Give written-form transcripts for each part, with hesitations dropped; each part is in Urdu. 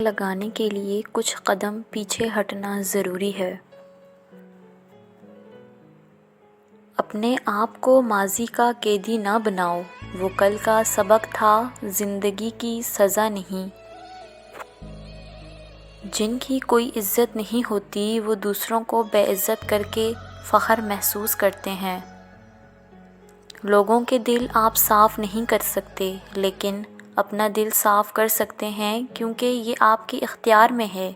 لگانے کے لیے کچھ قدم پیچھے ہٹنا ضروری ہے۔ اپنے آپ کو ماضی کا قیدی نہ بناؤ، وہ کل کا سبق تھا، زندگی کی سزا نہیں۔ جن کی کوئی عزت نہیں ہوتی وہ دوسروں کو بے عزت کر کے فخر محسوس کرتے ہیں۔ لوگوں کے دل آپ صاف نہیں کر سکتے، لیکن اپنا دل صاف کر سکتے ہیں کیونکہ یہ آپ کے اختیار میں ہے۔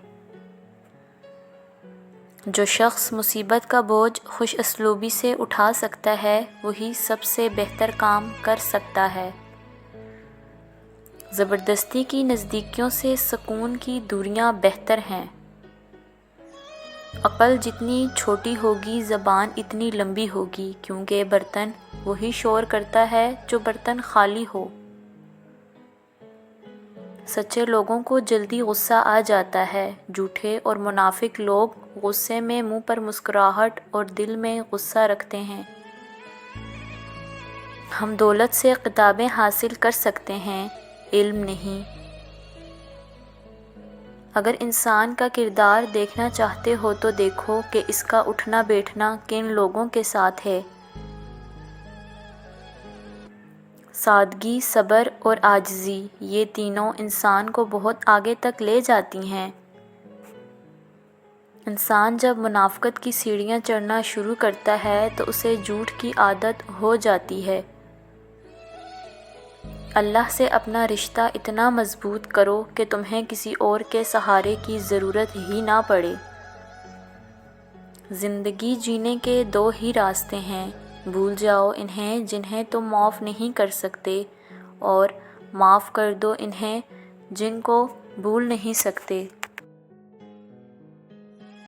جو شخص مصیبت کا بوجھ خوش اسلوبی سے اٹھا سکتا ہے وہی سب سے بہتر کام کر سکتا ہے۔ زبردستی کی نزدیکیوں سے سکون کی دوریاں بہتر ہیں۔ عقل جتنی چھوٹی ہوگی زبان اتنی لمبی ہوگی، کیونکہ برتن وہی شور کرتا ہے جو برتن خالی ہو۔ سچے لوگوں کو جلدی غصہ آ جاتا ہے، جھوٹے اور منافق لوگ غصے میں منہ پر مسکراہٹ اور دل میں غصہ رکھتے ہیں۔ ہم دولت سے کتابیں حاصل کر سکتے ہیں، علم نہیں۔ اگر انسان کا کردار دیکھنا چاہتے ہو تو دیکھو کہ اس کا اٹھنا بیٹھنا کن لوگوں کے ساتھ ہے۔ سادگی، صبر اور عاجزی، یہ تینوں انسان کو بہت آگے تک لے جاتی ہیں۔ انسان جب منافقت کی سیڑھیاں چڑھنا شروع کرتا ہے تو اسے جھوٹ کی عادت ہو جاتی ہے۔ اللہ سے اپنا رشتہ اتنا مضبوط کرو کہ تمہیں کسی اور کے سہارے کی ضرورت ہی نہ پڑے۔ زندگی جینے کے دو ہی راستے ہیں، بھول جاؤ انہیں جنہیں تم معاف نہیں کر سکتے، اور معاف کر دو انہیں جن کو بھول نہیں سکتے۔